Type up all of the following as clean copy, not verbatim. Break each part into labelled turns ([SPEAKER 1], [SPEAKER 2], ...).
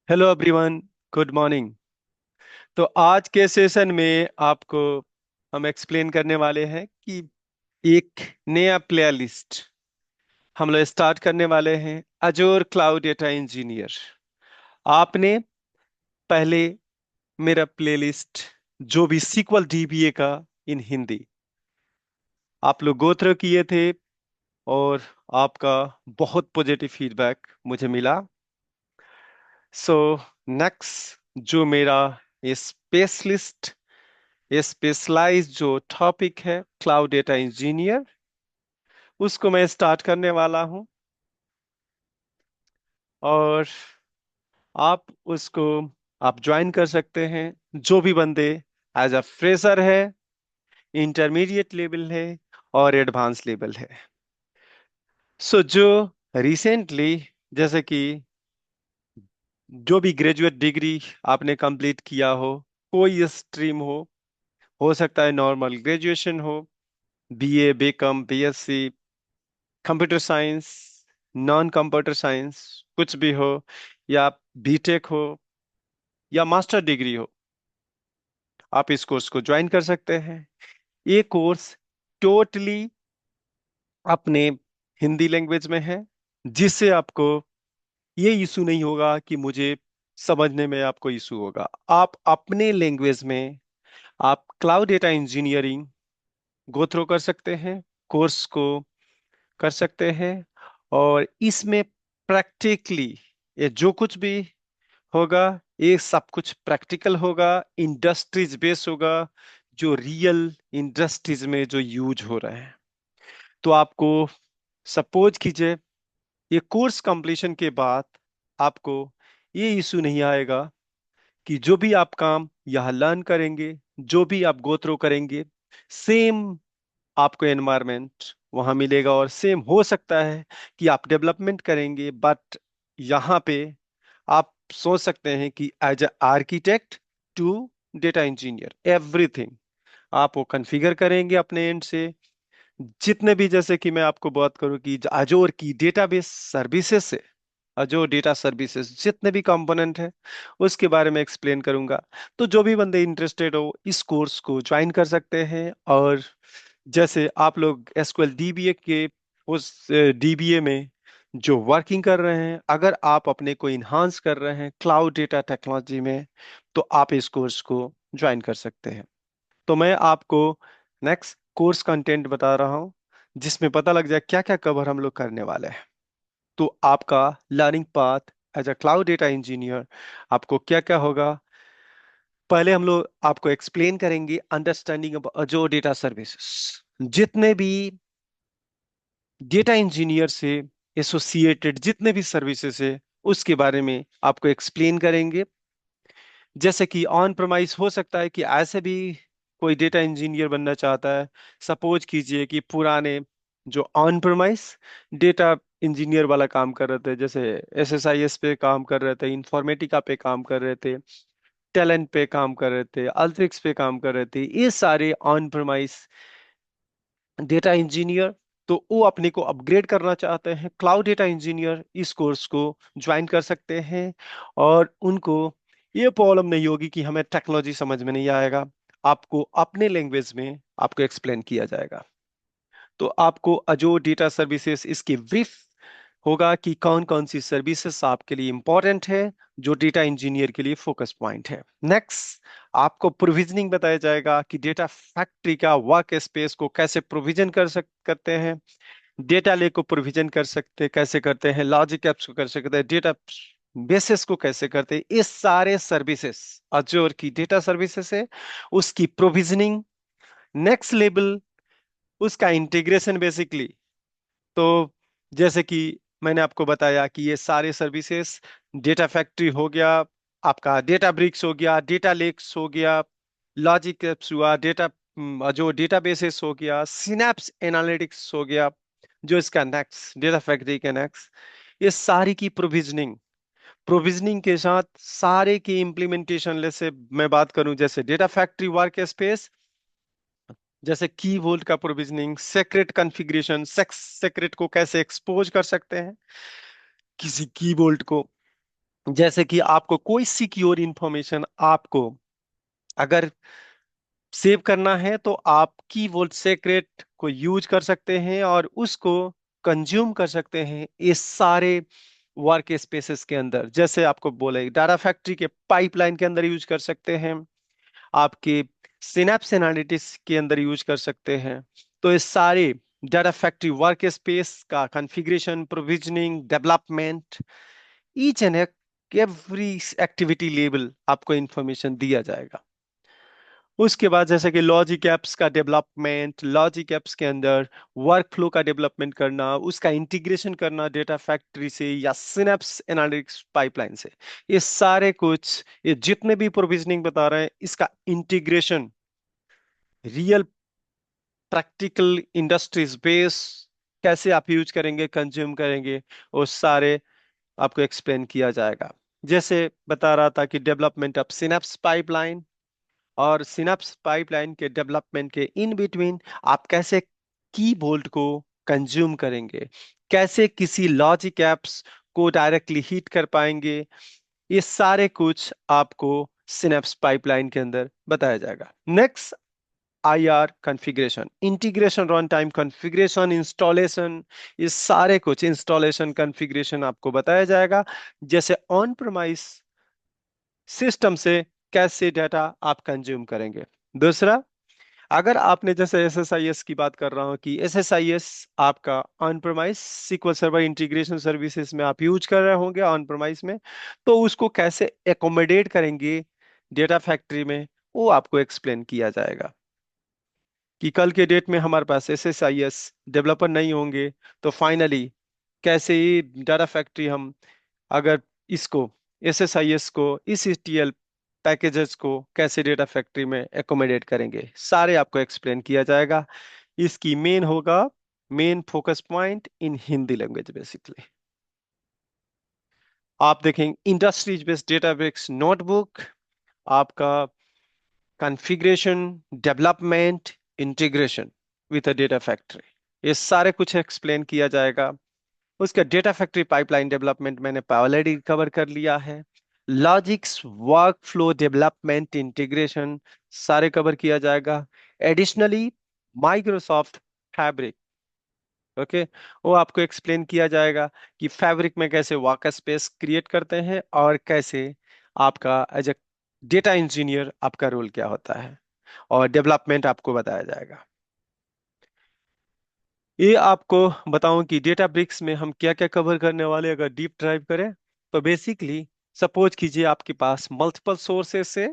[SPEAKER 1] Hello everyone. Good morning. तो आज के सेशन में आपको हम एक्सप्लेन करने वाले हैं कि एक नया प्लेलिस्ट हम लोग स्टार्ट करने वाले हैं, अजोर क्लाउड डेटा इंजीनियर। आपने पहले मेरा प्लेलिस्ट जो भी सीक्वल डीबीए का इन हिंदी आप लोग गो थ्रू किए थे, और आपका बहुत पॉजिटिव फीडबैक मुझे मिला। सो नेक्स्ट जो मेरा स्पेशलिस्ट स्पेशलाइज जो टॉपिक है क्लाउड डेटा इंजीनियर, उसको मैं स्टार्ट करने वाला हूं। और आप उसको आप ज्वाइन कर सकते हैं, जो भी बंदे एज अ फ्रेशर है, इंटरमीडिएट लेवल है और एडवांस लेवल है। सो जो रिसेंटली, जैसे कि जो भी ग्रेजुएट डिग्री आपने कंप्लीट किया हो, कोई स्ट्रीम हो सकता है नॉर्मल ग्रेजुएशन हो, BA, BCom, BSc, computer science, non computer science, कुछ भी हो, या बीटेक हो या मास्टर डिग्री हो, आप इस कोर्स को ज्वाइन कर सकते हैं। ये कोर्स टोटली अपने हिंदी लैंग्वेज में है, जिससे आपको ये इशू नहीं होगा कि मुझे समझने में आपको इशू होगा। आप अपने लैंग्वेज में आप cloud data engineering go through कर सकते हैं, कोर्स को कर सकते हैं। और इसमें प्रैक्टिकली ये जो कुछ भी होगा, ये सब कुछ प्रैक्टिकल होगा, इंडस्ट्रीज बेस होगा, जो रियल इंडस्ट्रीज में जो यूज हो रहे हैं। तो आपको सपोज कीजिए, ये कोर्स कंप्लीशन के बाद आपको ये इशू नहीं आएगा कि जो भी आप काम यहाँ लर्न करेंगे, जो भी आप गो थ्रू करेंगे, सेम आपको एनवायरनमेंट वहां मिलेगा। और सेम हो सकता है कि आप डेवलपमेंट करेंगे, बट यहाँ पे आप सोच सकते हैं कि as a architect to data engineer, everything आप वो कॉन्फ़िगर करेंगे अपने एंड से। जितने भी, जैसे कि मैं आपको बात करूं कि अजोर की डेटाबेस सर्विसेज से, अजोर डेटा सर्विसेज जितने भी कंपोनेंट है उसके बारे में एक्सप्लेन करूंगा। तो जो भी बंदे इंटरेस्टेड हो इस कोर्स को ज्वाइन कर सकते हैं। और जैसे आप लोग एसक्यूएल डीबीए के उस डीबीए में जो वर्किंग कर रहे हैं, अगर आप अपने को इन्हांस कर रहे हैं क्लाउड डेटा टेक्नोलॉजी में, तो आप इस कोर्स को ज्वाइन कर सकते हैं। तो मैं आपको नेक्स्ट कोर्स कंटेंट बता रहा हूं, जिसमें पता लग जाए क्या क्या कवर हम लोग करने वाले हैं। तो आपका learning path as a cloud data engineer आपको क्या क्या होगा। पहले हम लोग आपको एक्सप्लेन करेंगे understanding of Azure data services, जितने भी डेटा इंजीनियर से एसोसिएटेड जितने भी सर्विसेज है उसके बारे में आपको एक्सप्लेन करेंगे। जैसे कि ऑन प्रमाइस हो सकता है कि ऐसे भी कोई डेटा इंजीनियर बनना चाहता है। सपोज कीजिए कि पुराने जो ऑन प्रमाइस डेटा इंजीनियर वाला काम कर रहे थे, जैसे एसएसआईएस पे काम कर रहे थे, इंफॉर्मेटिका पे काम कर रहे थे, टैलेंट पे काम कर रहे थे, अल्ट्रिक्स पे काम कर रहे थे, ये सारे ऑन प्रमाइस डेटा इंजीनियर। तो वो अपने को अपग्रेड करना चाहते हैं, क्लाउड डेटा इंजीनियर इस कोर्स को ज्वाइन कर सकते हैं। और उनको ये प्रॉब्लम नहीं होगी कि हमें टेक्नोलॉजी समझ में नहीं आएगा, आपको अपने लैंग्वेज में आपको एक्सप्लेन किया जाएगा। तो आपको अजोर डेटा सर्विसेज इसकी ब्रीफ होगा कि कौन कौन सी सर्विसेज आपके लिए इंपॉर्टेंट है, जो डेटा इंजीनियर के लिए फोकस पॉइंट है। नेक्स्ट आपको प्रोविजनिंग बताया जाएगा कि डेटा फैक्ट्री का वर्क स्पेस को कैसे प्रोविजन करते हैं, डेटा लेक को प्रोविजन कर सकते कैसे करते हैं, लॉजिक एप्स को कर सकते हैं, डेटा बेसिस को कैसे करते हैं। ये सारे सर्विसेज अजोर की डेटा सर्विसेज है, उसकी प्रोविजनिंग। नेक्स्ट लेवल उसका इंटीग्रेशन बेसिकली। तो जैसे कि मैंने आपको बताया कि ये सारे सर्विसेज, डेटा फैक्ट्री हो गया, आपका डेटा ब्रिक्स हो गया, डेटा लेक्स हो गया, लॉजिक एप्स हुआ, डेटा जो डेटाबेसेस हो गया, सिनेप्स एनालिटिक्स हो गया, जो इसका नेक्स्ट डेटा फैक्ट्री के नेक्स्ट, ये सारी की प्रोविजनिंग, प्रोविजनिंग के साथ सारे की इम्प्लीमेंटेशन। जैसे मैं बात करूं, जैसे डेटा फैक्ट्री वर्क स्पेस, जैसे कीबोर्ड का प्रोविजनिंग, सेक्रेट कॉन्फ़िगरेशन, सेक्रेट को कैसे एक्सपोज कर सकते हैं किसी कीबोर्ड को, जैसे कि आपको कोई सिक्योर इंफॉर्मेशन आपको अगर सेव करना है तो आप की वोल्ट सेक्रेट को यूज कर सकते हैं और उसको कंज्यूम कर सकते हैं इस सारे वर्क स्पेसेस के अंदर। जैसे आपको बोले डाटा फैक्ट्री के पाइपलाइन के अंदर यूज कर सकते हैं, आपके सिनेप्स एनालिटिक्स के अंदर यूज कर सकते हैं। तो इस सारे डाटा फैक्ट्री वर्क स्पेस का configuration, provisioning, development, each and every activity level आपको इंफॉर्मेशन दिया जाएगा। उसके बाद जैसे कि लॉजिक एप्स का डेवलपमेंट, लॉजिक एप्स के अंदर वर्क फ्लो का डेवलपमेंट करना, उसका इंटीग्रेशन करना डेटा फैक्ट्री से या सिनेप्स एनालिटिक्स पाइपलाइन से, ये सारे कुछ, ये जितने भी प्रोविजनिंग बता रहे हैं, इसका integration real practical industries base कैसे आप यूज करेंगे, कंज्यूम करेंगे, वो सारे आपको एक्सप्लेन किया जाएगा। जैसे बता रहा था कि डेवलपमेंट ऑफ सिनेप्स पाइपलाइन, और सिनैप्स पाइपलाइन के डेवलपमेंट के इन बिटवीन आप कैसे की बोल्ट को कंज्यूम करेंगे, कैसे किसी लॉजिक एप्स को डायरेक्टली हिट कर पाएंगे, ये सारे कुछ आपको सिनैप्स पाइपलाइन के अंदर बताया जाएगा। Next, IR configuration, integration, run time configuration, installation, ये सारे कुछ इंस्टॉलेशन कॉन्फ़िगरेशन आपको बताया जाएगा। जैसे ऑन प्रेमाइस सिस्टम से कैसे डाटा आप कंज्यूम करेंगे। दूसरा, अगर आपने, जैसे एसएसआईएस की बात कर रहा हूं कि एसएसआईएस आपका on premise SQL server integration services में आप यूज कर रहे होंगे ऑन प्रेमाइस में, तो उसको कैसे एकोमोडेट करेंगे डेटा फैक्ट्री में, वो आपको एक्सप्लेन किया जाएगा। कि कल के डेट में हमारे पास एसएसआईएस डेवलपर नहीं होंगे, तो फाइनली कैसे ये डाटा फैक्ट्री हम, अगर इसको एसएसआईएस को, इस ETL पैकेजेस को कैसे डेटा फैक्ट्री में एकोमोडेट करेंगे, सारे आपको एक्सप्लेन किया जाएगा। इसकी मेन होगा, main focus point in Hindi language basically. आप देखेंगे इंडस्ट्रीज बेस्ड डेटाबेस नोटबुक, आपका configuration, development, integration with a data factory, ये सारे कुछ एक्सप्लेन किया जाएगा। उसका डेटा फैक्ट्री पाइपलाइन डेवलपमेंट मैंने ऑलरेडी कवर कर लिया है। Logics, work flow development, integration, सारे कवर किया जाएगा। एडिशनली माइक्रोसॉफ्ट फैब्रिक, ओके, वो आपको एक्सप्लेन किया जाएगा कि फैब्रिक में कैसे वर्क स्पेस क्रिएट करते हैं और कैसे आपका एज ए डेटा इंजीनियर आपका रोल क्या होता है, और डेवलपमेंट आपको बताया जाएगा। ये आपको बताऊं कि डेटा ब्रिक्स में हम क्या क्या कवर करने वाले हैं, अगर डीप ड्राइव करें तो बेसिकली सपोज कीजिए आपके पास मल्टीपल सोर्सेस से,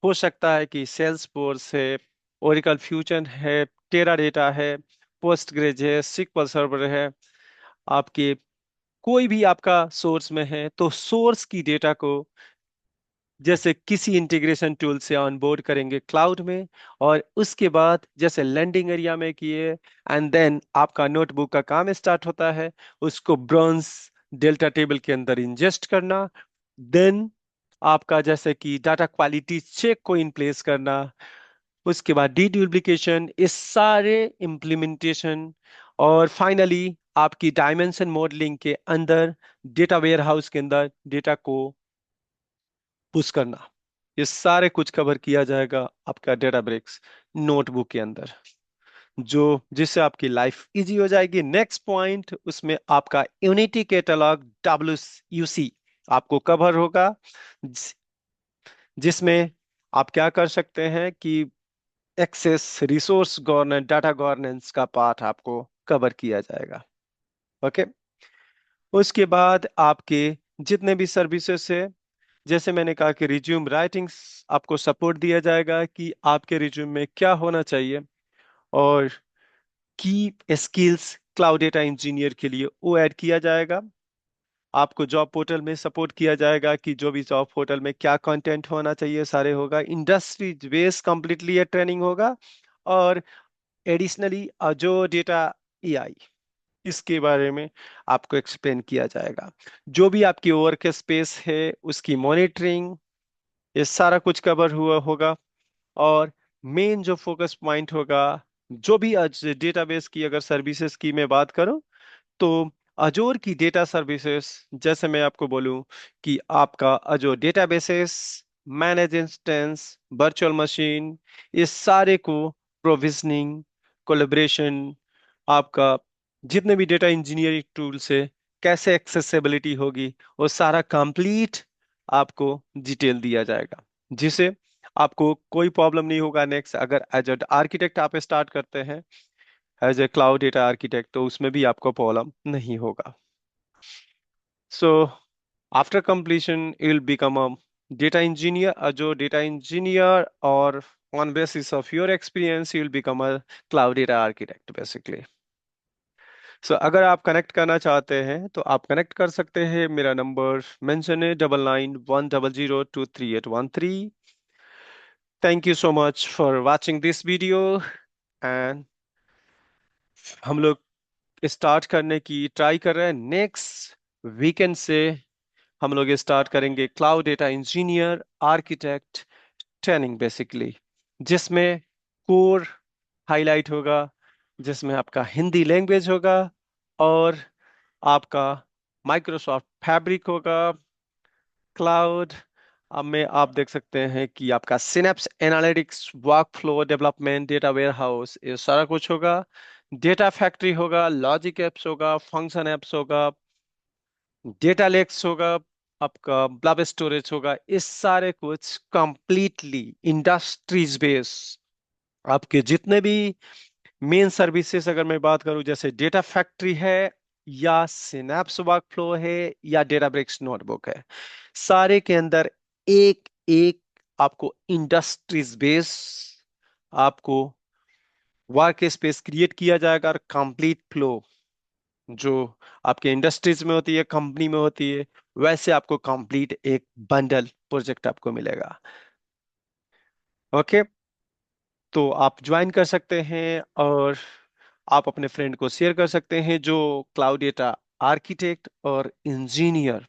[SPEAKER 1] हो सकता है कि सेल्सफोर्स है, ओरेकल फ्यूजन है, टेराडेटा है, पोस्टग्रेज है, सिक्वल सर्वर है, आपके कोई भी आपका सोर्स में है, तो सोर्स की डेटा को जैसे किसी इंटीग्रेशन टूल से ऑनबोर्ड करेंगे क्लाउड में, और उसके बाद जैसे लैंडिंग एरिया में किए, एंड देन आपका नोटबुक का काम स्टार्ट होता है, उसको ब्रॉन्ज डेल्टा टेबल के अंदर इंजेस्ट करना, देन आपका जैसे कि डाटा क्वालिटी चेक को इन प्लेस करना, उसके बाद डीडुप्लीकेशन, इस सारे इम्प्लीमेंटेशन, और फाइनली आपकी डायमेंशन मॉडलिंग के अंदर डेटा वेयर हाउस के अंदर डेटा को पुश करना, ये सारे कुछ कवर किया जाएगा आपका डेटा ब्रेक्स नोटबुक के अंदर, जो जिससे आपकी लाइफ इजी हो जाएगी। नेक्स्ट पॉइंट, उसमें आपका यूनिटी कैटलॉग WUC आपको कवर होगा, जिस- जिसमें आप क्या कर सकते हैं कि access, resource governance, data governance का पार्ट आपको कवर किया जाएगा। ओके, उसके बाद आपके जितने भी सर्विसेज है, जैसे मैंने कहा कि रिज्यूम राइटिंग्स आपको सपोर्ट दिया जाएगा कि आपके रिज्यूम में क्या होना चाहिए, और की स्किल्स क्लाउड डेटा इंजीनियर के लिए वो ऐड किया जाएगा। आपको जॉब पोर्टल में सपोर्ट किया जाएगा कि जो भी जॉब पोर्टल में क्या कंटेंट होना चाहिए, सारे होगा। इंडस्ट्री बेस कंप्लीटली ये ट्रेनिंग होगा। और एडिशनली जो डेटा AI, इसके बारे में आपको एक्सप्लेन किया जाएगा। जो भी आपकी वर्क स्पेस है उसकी मॉनिटरिंग, ये सारा कुछ कवर हुआ होगा। और मेन जो फोकस पॉइंट होगा, जो भी आज डेटाबेस की अगर सर्विसेज की मैं बात करूं, तो अजोर की डेटा सर्विसेज, जैसे मैं आपको बोलूं कि आपका Azure databases, manage instance, virtual machine, इस सारे को प्रोविजनिंग, कोलेब्रेशन, आपका जितने भी डेटा इंजीनियरिंग टूल से कैसे एक्सेसिबिलिटी होगी, वो सारा कंप्लीट आपको डिटेल दिया जाएगा, जिसे आपको कोई प्रॉब्लम नहीं होगा। नेक्स्ट, अगर एज अ आर्किटेक्ट आप स्टार्ट करते हैं, as a cloud data architect, तो उसमें भी आपको प्रॉब्लम नहीं होगा। So after completion, you'll become a data engineer, जो data engineer, or on basis of your experience, you'll become a cloud data architect basically. So अगर आप कनेक्ट करना चाहते हैं तो आप कनेक्ट कर सकते हैं। मेरा नंबर मेंशन है 9910023813। Thank you so much for watching this video, and हम लोग स्टार्ट करने की ट्राई कर रहे हैं। नेक्स्ट वीकेंड से हम लोग स्टार्ट करेंगे cloud data engineer architect training basically, जिसमें कोर हाईलाइट होगा, जिसमें आपका हिंदी लैंग्वेज होगा, और आपका माइक्रोसॉफ्ट फैब्रिक होगा, क्लाउड। अब में आप देख सकते हैं कि आपका synapse analytics, workflow development, data warehouse, ये सारा कुछ होगा। डेटा फैक्ट्री होगा, लॉजिक एप्स होगा, फंक्शन एप्स होगा, डेटा लेक्स होगा, आपका ब्लॉब स्टोरेज होगा। इस सारे कुछ कंप्लीटली इंडस्ट्रीज बेस, आपके जितने भी मेन सर्विसेज अगर मैं बात करूं, जैसे डेटा फैक्ट्री है, या सिनैप्स वर्कफ्लो है, या डेटाब्रिक्स नोटबुक है, सारे के अंदर एक एक आपको इंडस्ट्रीज बेस आपको वर्क स्पेस क्रिएट किया जाएगा, और कंप्लीट फ्लो जो आपके इंडस्ट्रीज में होती है, कंपनी में होती है, वैसे आपको कंप्लीट एक बंडल प्रोजेक्ट आपको मिलेगा। ओके, तो आप ज्वाइन कर सकते हैं, और आप अपने फ्रेंड को शेयर कर सकते हैं जो क्लाउड डेटा आर्किटेक्ट और इंजीनियर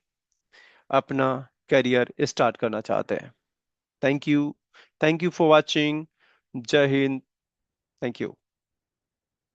[SPEAKER 1] अपना करियर स्टार्ट करना चाहते हैं। Thank you, thank you for watching. जय हिंद। Thank you.